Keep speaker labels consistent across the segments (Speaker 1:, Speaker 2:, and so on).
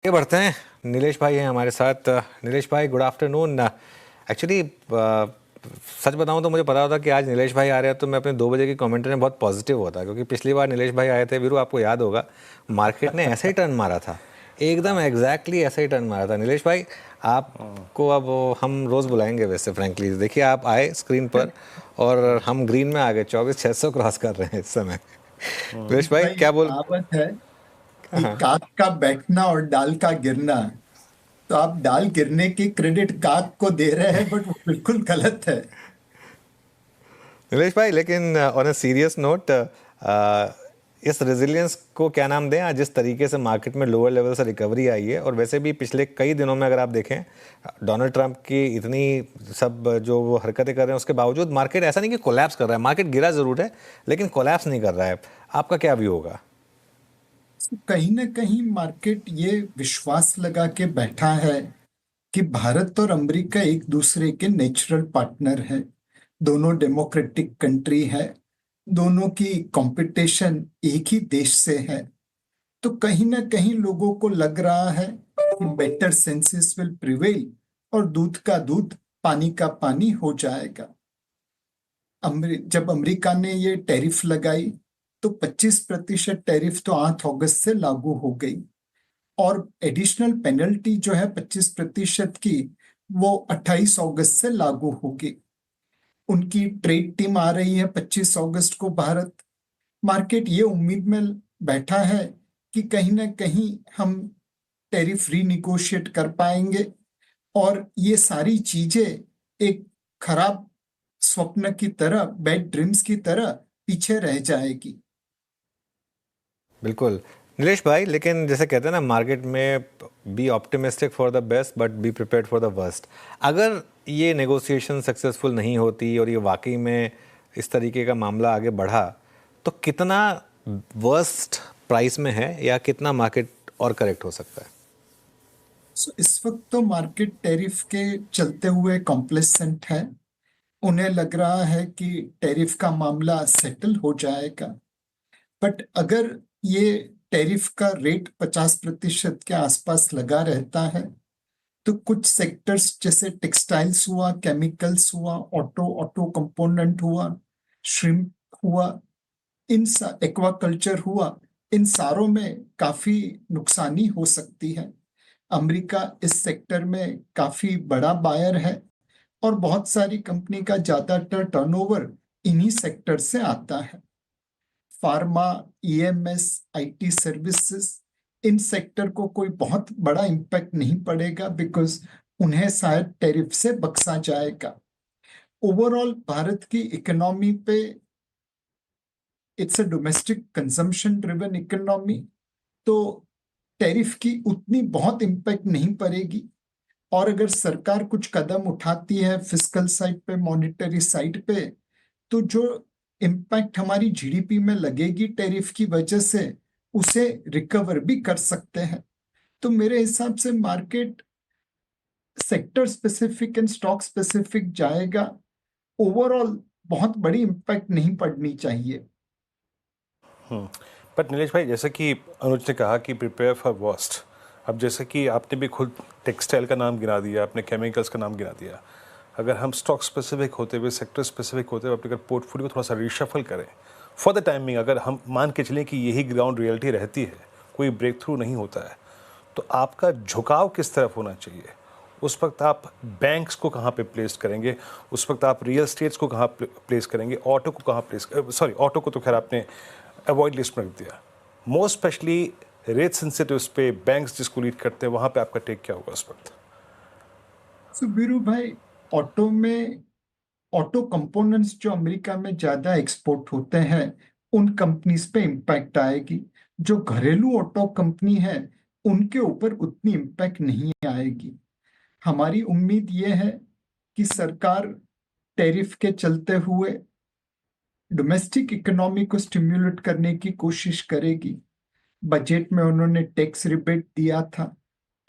Speaker 1: आगे बढ़ते हैं। नीलेश भाई हैं हमारे साथ। नीलेश भाई, गुड आफ्टरनून। एक्चुअली सच बताऊं तो मुझे पता होता कि आज नीलेश भाई आ रहे हैं तो मैं अपने 2 बजे की कमेंट्री में बहुत पॉजिटिव होता, क्योंकि पिछली बार नीलेश भाई आए थे वीरू, आपको याद होगा, मार्केट ने ऐसे ही टर्न मारा था, एकदम एग्जैक्टली ऐसे ही टर्न मारा था। नीलेश भाई, आपको अब हम रोज़ बुलाएंगे वैसे, फ्रेंकली देखिए आप आए स्क्रीन पर और हम ग्रीन में आ गए, 24,600 क्रॉस कर रहे हैं इस समय। नीलेश भाई
Speaker 2: भाई
Speaker 1: क्या
Speaker 2: एक
Speaker 1: बोल।
Speaker 2: कहावत है कि
Speaker 1: हाँ।
Speaker 2: काक का बैठना और डाल का गिरना। तो आप डाल गिरने की क्रेडिट काक को दे रहे हैं, बट वो बिल्कुल गलत है।
Speaker 1: नीलेश भाई, लेकिन ऑन अ सीरियस नोट, इस रेजिलियंस को क्या नाम दें, आज जिस तरीके से मार्केट में लोअर लेवल से रिकवरी आई है, और वैसे भी पिछले कई दिनों में अगर आप देखें, डोनाल्ड ट्रंप की इतनी सब जो वो हरकतें कर रहे हैं उसके बावजूद मार्केट ऐसा नहीं कि कोलैप्स कर रहा है, मार्केट गिरा जरूर है लेकिन कोलैप्स नहीं कर रहा है। आपका क्या व्यू होगा?
Speaker 2: तो कहीं ना कहीं मार्केट ये विश्वास लगा के बैठा है कि भारत और अमेरिका एक दूसरे के नेचुरल पार्टनर है। दोनों डेमोक्रेटिक कंट्री है। दोनों की कंपटीशन एक ही देश से है। तो कहीं ना कहीं लोगों को लग रहा है कि बेटर सेंसेस विल प्रिवेल और दूध का दूध, पानी का पानी हो जाएगा। जब अमेरिका ने ये टैरिफ लगाई तो 25% टैरिफ तो 8 अगस्त से लागू हो गई। और एडिशनल पेनल्टी जो है 25% की, वो 28 अगस्त से लागू होगी। उनकी ट्रेड टीम आ रही है 25 अगस्त को भारत। मार्केट ये उम्मीद में बैठा है कि कहीं ना कहीं हम टैरिफ रीनिगोशिएट कर पाएंगे और ये सारी चीजें एक खराब स्वप्न की तरह, बैड ड्रीम्स की तरह पीछे रह जाएगी।
Speaker 1: बिल्कुल नीलेश भाई, लेकिन जैसे कहते हैं ना मार्केट में, be optimistic for the best but be prepared for the worst. अगर ये नेगोशिएशन सक्सेसफुल नहीं होती और ये वाकई में इस तरीके का मामला आगे बढ़ा, तो कितना वर्स्ट प्राइस में है या कितना मार्केट और करेक्ट हो सकता है?
Speaker 2: इस वक्त तो मार्केट टैरिफ के चलते हुए कॉम्प्लेसेंट है। उन्हें लग रहा है कि टैरिफ का मामला सेटल हो जाएगा। बट अगर ये टैरिफ का रेट 50% के आसपास लगा रहता है तो कुछ सेक्टर्स जैसे टेक्सटाइल्स हुआ, केमिकल्स हुआ, ऑटो ऑटो कंपोनेंट हुआ, श्रिम्प हुआ, एक्वाकल्चर हुआ, इन सारों में काफी नुकसानी हो सकती है। अमेरिका इस सेक्टर में काफी बड़ा बायर है और बहुत सारी कंपनी का ज्यादातर टर्नओवर इन्हीं सेक्टर से आता है। Pharma, EMS, IT services, in sector को कोई बहुत बड़ा इम्पैक्ट नहीं पड़ेगा बिकॉज उन्हें शायद टैरिफ से बख्शा जाएगा। ओवरऑल भारत की इकोनॉमी पे, it's a domestic consumption driven economy, तो टैरिफ की उतनी बहुत इम्पैक्ट नहीं पड़ेगी। और अगर सरकार कुछ कदम उठाती है फिस्कल साइड पे, मॉनेटरी साइड पे, तो जो इम्पैक्ट हमारी जीडीपी में लगेगी टैरिफ की वजह से, उसे रिकवर भी कर सकते हैं। तो मेरे हिसाब से market sector specific and stock specific जाएगा। ओवरऑल बहुत बड़ी इम्पैक्ट नहीं पड़नी चाहिए।
Speaker 3: बट नीलेश भाई, जैसे कि अनुज ने कहा कि प्रिपेयर फॉर वर्स्ट, अब जैसे कि आपने भी खुद टेक्सटाइल का नाम गिना दिया, आपने केमिकल्स का नाम गिना दिया, अगर हम स्टॉक स्पेसिफिक होते हुए, सेक्टर स्पेसिफिक होते हुए अपने अगर पोर्टफोलियो को थोड़ा सा रिशफल करें फॉर द टाइमिंग, अगर हम मान के चलें कि यही ग्राउंड रियलिटी रहती है, कोई ब्रेक थ्रू नहीं होता है, तो आपका झुकाव किस तरफ होना चाहिए? उस वक्त आप बैंक्स को कहाँ पे प्लेस करेंगे? उस वक्त आप रियल स्टेट्स को कहाँ प्लेस करेंगे? ऑटो को कहाँ प्लेस, सॉरी ऑटो को तो खैर आपने अवॉइड लिस्ट में रख दिया। मोस्ट स्पेशली रेट सेंसिटिव्स पे बैंक्स जिसको लीड करते हैं, वहाँ पे आपका टेक क्या होगा उस वक्त?
Speaker 2: वीरू भाई, ऑटो में, ऑटो कंपोनेंट्स जो अमेरिका में ज्यादा एक्सपोर्ट होते हैं, उन कंपनीज पे इम्पैक्ट आएगी। जो घरेलू ऑटो कंपनी है, उनके ऊपर उतनी इम्पैक्ट नहीं आएगी। हमारी उम्मीद यह है कि सरकार टैरिफ के चलते हुए डोमेस्टिक इकोनॉमी को स्टिम्युलेट करने की कोशिश करेगी। बजट में उन्होंने टैक्स रिबेट दिया था।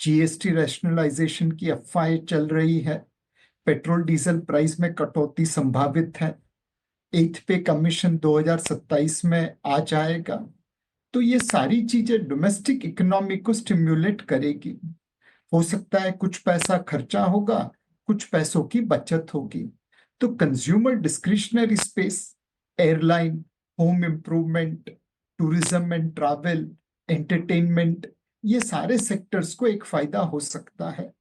Speaker 2: जीएसटी रैशनलाइजेशन की अफवाहें चल रही है। पेट्रोल डीजल प्राइस में कटौती संभावित है। एथ पे कमीशन 2027 में आ जाएगा। तो ये सारी चीजें डोमेस्टिक इकोनॉमी को स्टिम्युलेट करेगी। हो सकता है कुछ पैसा खर्चा होगा, कुछ पैसों की बचत होगी। तो consumer discretionary space, airline, home improvement, tourism and travel, entertainment, ये सारे सेक्टर्स को एक फायदा हो सकता है।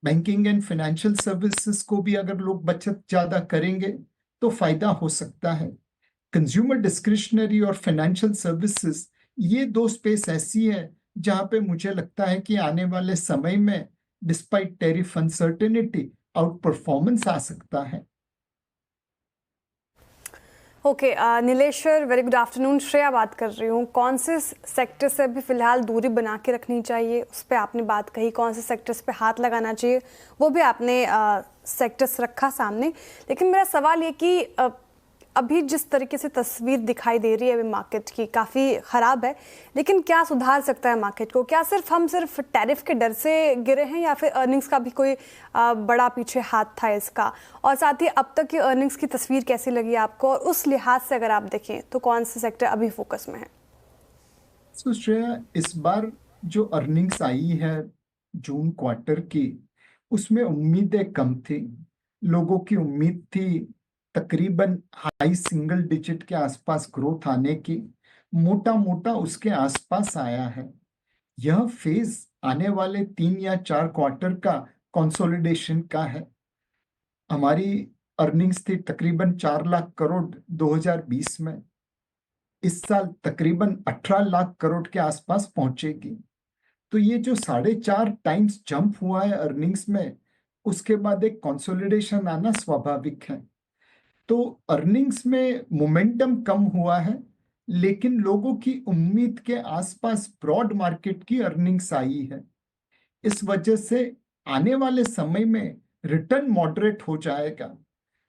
Speaker 2: बैंकिंग एंड फाइनेंशियल सर्विसेज को भी अगर लोग बचत ज्यादा करेंगे तो फायदा हो सकता है। कंज्यूमर डिस्क्रिशनरी और फाइनेंशियल सर्विसेज, ये दो स्पेस ऐसी है जहां पे मुझे लगता है कि आने वाले समय में despite tariff uncertainty outperformance आ सकता है।
Speaker 4: Okay Nilesh sir, very good afternoon. Shreya बात कर रही हूँ। कौन से सेक्टर से अभी फिलहाल दूरी बना के रखनी चाहिए, उस पर आपने बात कही। कौन से सेक्टर्स पे हाथ लगाना चाहिए, वो भी आपने सेक्टर्स रखा सामने। लेकिन मेरा सवाल ये कि अभी जिस तरीके से तस्वीर दिखाई दे रही है अभी मार्केट की, काफ़ी ख़राब है। लेकिन क्या सुधार सकता है मार्केट को? क्या हम सिर्फ टैरिफ के डर से गिरे हैं, या फिर अर्निंग्स का भी कोई बड़ा पीछे हाथ था इसका? और साथ ही अब तक की अर्निंग्स की तस्वीर कैसी लगी आपको, और उस लिहाज से अगर आप देखें तो कौन से सेक्टर अभी फोकस में है?
Speaker 2: तो श्रेया, इस बार जो अर्निंग्स आई है जून क्वार्टर की, उसमें उम्मीदें कम थी। लोगों की उम्मीद थी तकरीबन हाई सिंगल डिजिट के आसपास ग्रोथ आने की। मोटा मोटा उसके आसपास आया है। यह फेज आने वाले 3 या 4 क्वार्टर का कंसोलिडेशन का है। हमारी अर्निंग्स थी तकरीबन 4 लाख करोड़ 2020 में। इस साल तकरीबन 18 लाख करोड़ के आसपास पहुंचेगी। तो ये जो 4.5 टाइम्स जंप हुआ है अर्निंग्स में, उसके बाद एक कंसोलिडेशन आना स्वाभाविक है। तो अर्निंग्स में मोमेंटम कम हुआ है, लेकिन लोगों की उम्मीद के आसपास ब्रॉड मार्केट की अर्निंग्स आई है। इस वजह से आने वाले समय में रिटर्न मॉडरेट हो जाएगा।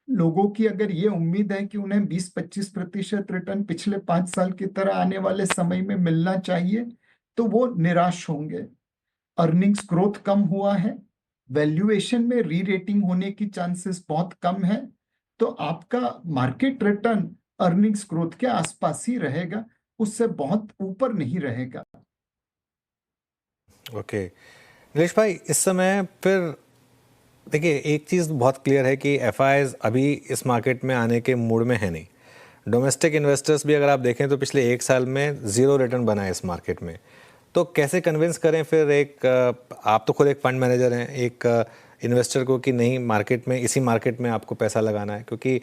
Speaker 2: लोगों की अगर ये उम्मीद है कि उन्हें 20-25% रिटर्न पिछले 5 साल की तरह आने वाले समय में मिलना चाहिए, तो वो निराश होंगे। अर्निंग्स ग्रोथ कम हुआ है, वैल्यूएशन में री रेटिंग होने की चांसेस बहुत कम है। तो आपका मार्केट रिटर्न अर्निंग्स ग्रोथ के आसपास ही रहेगा, उससे बहुत ऊपर नहीं रहेगा।
Speaker 1: ओके नीलेश भाई, इस समय फिर देखिए एक चीज़ बहुत क्लियर है कि एफआईआईज अभी इस मार्केट में आने के मूड में है नहीं। डोमेस्टिक इन्वेस्टर्स भी अगर आप देखें तो पिछले 1 साल में 0 रिटर्न बना है इस मार्केट में। तो कैसे कन्विंस करें फिर आप तो खुद एक फंड मैनेजर हैं, एक इन्वेस्टर को कि नहीं मार्केट में, इसी मार्केट में आपको पैसा लगाना है, क्योंकि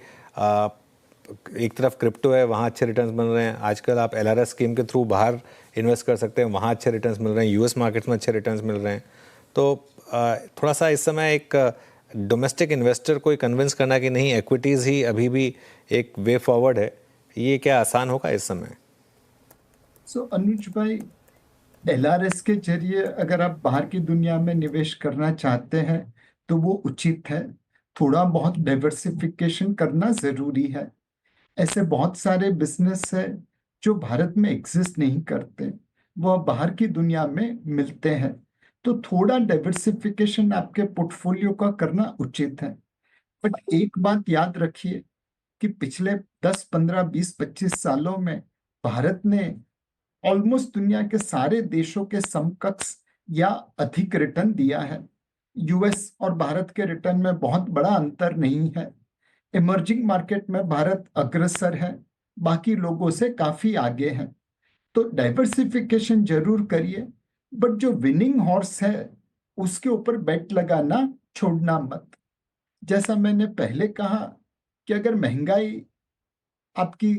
Speaker 1: एक तरफ क्रिप्टो है, वहाँ अच्छे रिटर्न्स मिल रहे हैं। आजकल आप LRS स्कीम के थ्रू बाहर इन्वेस्ट कर सकते हैं, वहाँ अच्छे रिटर्न्स मिल रहे हैं। US मार्केट्स में अच्छे रिटर्न्स मिल रहे हैं। तो थोड़ा सा इस समय एक डोमेस्टिक इन्वेस्टर को कन्विंस करना कि नहीं इक्विटीज़ ही अभी भी एक वे फॉरवर्ड है, ये क्या आसान होगा इस समय?
Speaker 2: अनुज भाई, LRS के जरिए अगर आप बाहर की दुनिया में निवेश करना चाहते हैं तो वो उचित है। थोड़ा बहुत डाइवर्सिफिकेशन करना जरूरी है। ऐसे बहुत सारे बिजनेस है जो भारत में एग्जिस्ट नहीं करते, वह बाहर की दुनिया में मिलते हैं। तो थोड़ा डाइवर्सिफिकेशन आपके पोर्टफोलियो का करना उचित है। बट एक बात याद रखिए कि पिछले 10, 15, 20, 25 सालों में भारत ने ऑलमोस्ट दुनिया के सारे देशों के समकक्ष या अधिक रिटर्न दिया है। US और भारत के रिटर्न में बहुत बड़ा अंतर नहीं है। इमर्जिंग मार्केट में भारत अग्रसर है, बाकी लोगों से काफी आगे है। तो डाइवर्सिफिकेशन जरूर करिए, बट जो विनिंग हॉर्स है उसके ऊपर बेट लगाना छोड़ना मत। जैसा मैंने पहले कहा कि अगर महंगाई आपकी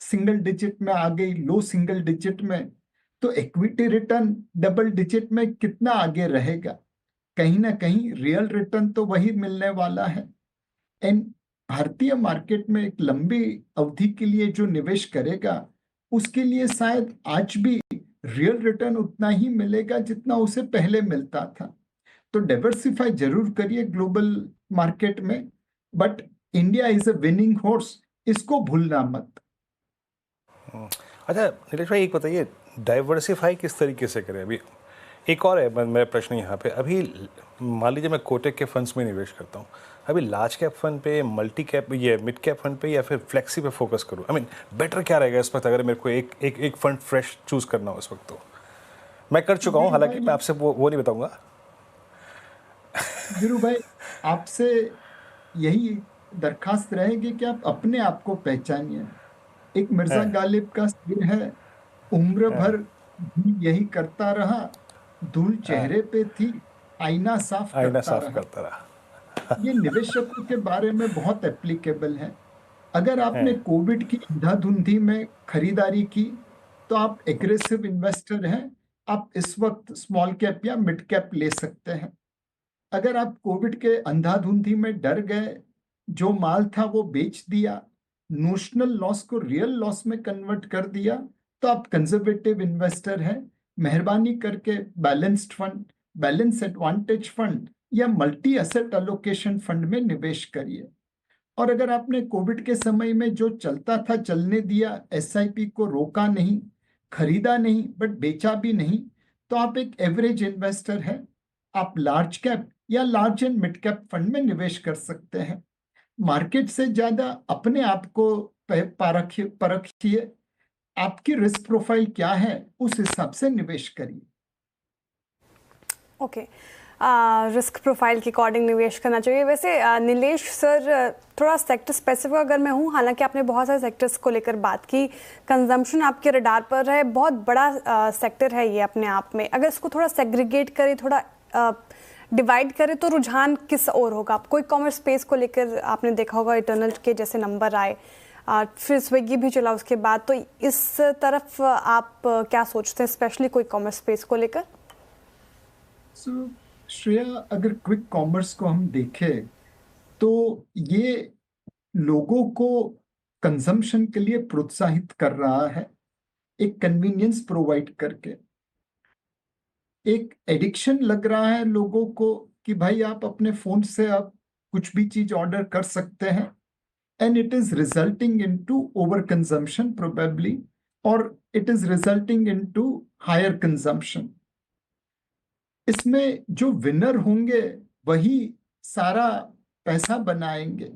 Speaker 2: सिंगल डिजिट में आ गई, लो सिंगल डिजिट में, तो इक्विटी रिटर्न डबल डिजिट में कितना आगे रहेगा? कहीं ना कहीं रियल रिटर्न तो वही मिलने वाला है। एंड भारतीय मार्केट में एक लंबी अवधि के लिए जो निवेश करेगा, उसके लिए शायद आज भी रियल रिटर्न उतना ही मिलेगा जितना उसे पहले मिलता था। तो डाइवर्सिफाई जरूर करिए ग्लोबल मार्केट में, but India is a winning horse, इसको भूलना मत।
Speaker 3: अच्छा नीलेश भाई, एक बताइए, डाइवर्सिफाई किस तरीके से करें? अभी एक और है मेरा प्रश्न यहाँ पे, अभी मान लीजिए मैं कोटेक के फंड्स में निवेश करता हूँ, अभी लार्ज कैप फंड पे, मल्टी कैप, ये मिड कैप फंड पे या फिर फ्लेक्सी पे फोकस करूँ? आई मीन बेटर क्या रहेगा इस वक्त अगर मेरे को एक फंड फ्रेश चूज करना हो इस वक्त? तो मैं कर चुका हूँ, हालांकि मैं आपसे वो नहीं बताऊंगा।
Speaker 2: वीरू भाई, आपसे यही दरखास्त रहेगी कि आप अपने आप को पहचानिए। एक मिर्जा गालिब का शेर है, उम्र भर भी यही करता रहा, धूल चेहरे पे थी, आईना साफ
Speaker 3: करता रहा।
Speaker 2: ये निवेशकों के बारे में बहुत एप्लीकेबल है। अगर आपने कोविड की अंधाधुंधी में खरीदारी की तो आप एग्रेसिव इन्वेस्टर हैं, आप इस वक्त स्मॉल कैप या मिड कैप ले सकते हैं। अगर आप कोविड के अंधाधुंधी में डर गए, जो माल था वो बेच दिया, नोशनल लॉस को रियल लॉस में कन्वर्ट कर दिया, तो आप कंजर्वेटिव इन्वेस्टर हैं। मेहरबानी करके balanced fund, balance advantage fund या मल्टी एसेट एलोकेशन फंड में निवेश करिए। और अगर आपने कोविड के समय में जो चलता था चलने दिया, एसआईपी को रोका नहीं, खरीदा नहीं बट बेचा भी नहीं, तो आप एक एवरेज इन्वेस्टर हैं। आप लार्ज कैप या large and mid cap fund में निवेश कर सकते हैं। मार्केट से ज्यादा अपने आप को परखिए, आपकी रिस्क प्रोफाइल क्या है, उस हिसाब से निवेश करिए।
Speaker 4: ओके, रिस्क प्रोफाइल के अकॉर्डिंग निवेश करना चाहिए। वैसे नीलेश सर, थोड़ा सेक्टर स्पेसिफिक अगर मैं हूँ, हालांकि आपने बहुत सारे सेक्टर्स को लेकर बात की, कंजम्पशन आपके रडार पर है, बहुत बड़ा सेक्टर है ये अपने आप में। अगर इसको थोड़ा सेग्रीगेट करें, थोड़ा डिवाइड करें, तो रुझान किस ओर होगा? आपको ई कॉमर्स स्पेस को लेकर आपने देखा होगा, इटर्नल के जैसे नंबर आए, फिर स्विगी भी चला उसके बाद, तो इस तरफ आप क्या सोचते हैं, स्पेशली कोई कॉमर्स स्पेस को लेकर?
Speaker 2: श्रेया, अगर क्विक कॉमर्स को हम देखें तो ये लोगों को कंजम्पशन के लिए प्रोत्साहित कर रहा है, एक कन्वीनियंस प्रोवाइड करके। एक एडिक्शन लग रहा है लोगों को कि भाई आप अपने फोन से आप कुछ भी चीज ऑर्डर कर सकते हैं, and it is resulting into over consumption probably, और it is resulting into higher consumption. इसमें जो विनर होंगे वही सारा पैसा बनाएंगे।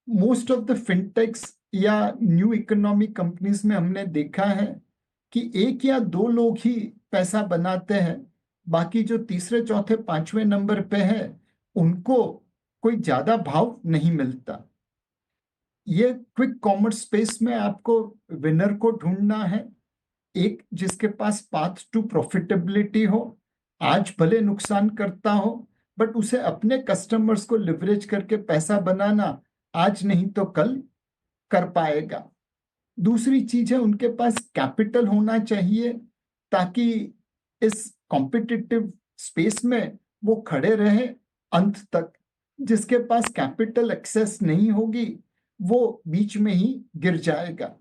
Speaker 2: मोस्ट ऑफ द फिनटेक्स या न्यू इकोनॉमी कंपनीज में हमने देखा है कि एक या दो लोग ही पैसा बनाते हैं, बाकी जो तीसरे चौथे पांचवें नंबर पे है उनको कोई ज्यादा भाव नहीं मिलता। ये क्विक कॉमर्स स्पेस में आपको विनर को ढूंढना है, एक जिसके पास पाथ टू प्रॉफिटेबिलिटी हो, आज भले नुकसान करता हो बट उसे अपने कस्टमर्स को लिवरेज करके पैसा बनाना आज नहीं तो कल कर पाएगा। दूसरी चीज है, उनके पास कैपिटल होना चाहिए ताकि इस कॉम्पिटिटिव स्पेस में वो खड़े रहे अंत तक। जिसके पास कैपिटल एक्सेस नहीं होगी वो बीच में ही गिर जाएगा।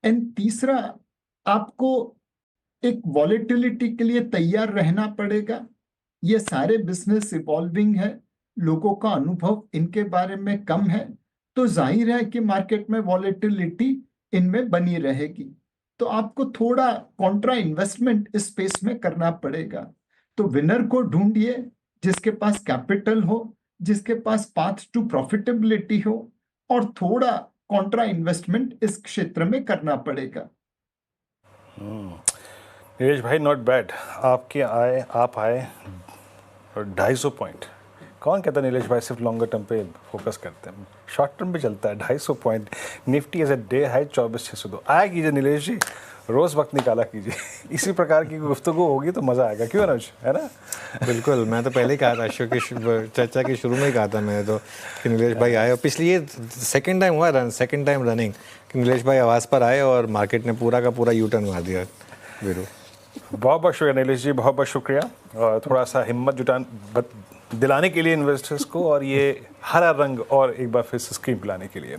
Speaker 2: एंड तीसरा, आपको एक वॉलेटिलिटी के लिए तैयार रहना पड़ेगा। ये सारे बिजनेस इवॉल्विंग है, लोगों का अनुभव इनके बारे में कम है, तो जाहिर है कि मार्केट में वॉलेटिलिटी इनमें बनी रहेगी। तो आपको थोड़ा कॉन्ट्रा इन्वेस्टमेंट इस स्पेस में करना पड़ेगा। तो विनर को ढूंढिए जिसके पास कैपिटल हो, जिसके पास पाथ टू प्रॉफिटेबिलिटी हो, और थोड़ा कॉन्ट्रा इन्वेस्टमेंट इस क्षेत्र में करना पड़ेगा।
Speaker 3: नीलेश भाई, नॉट बैड। आप आए 250 पॉइंट। कौन कहता है नीलेश भाई सिर्फ लॉन्गर टर्म पे फोकस करते हैं? शॉर्ट टर्म भी चलता है। 250 point Nifty as a day high 24,602। आया कीजिए नीलेश जी, रोज वक्त निकाला कीजिए। इसी प्रकार की गुफ्तगू होगी तो मजा आएगा, क्यों अनुज, है ना?
Speaker 1: बिल्कुल, मैं तो पहले ही कहा था, शो की चर्चा के शुरू में ही कहा था मैंने तो कि नीलेश भाई आए, और पिछली ये सेकंड टाइम रनिंग कि नीलेश भाई आवाज़ पर आए और मार्केट ने पूरा का पूरा यू टर्न मार दिया। वीरू,
Speaker 3: बहुत बहुत शुक्रिया नीलेश जी, बहुत बहुत शुक्रिया। और थोड़ा सा हिम्मत दिलाने के लिए इन्वेस्टर्स को, और ये हरा रंग और एक बार फिर से स्कीम लाने के लिए।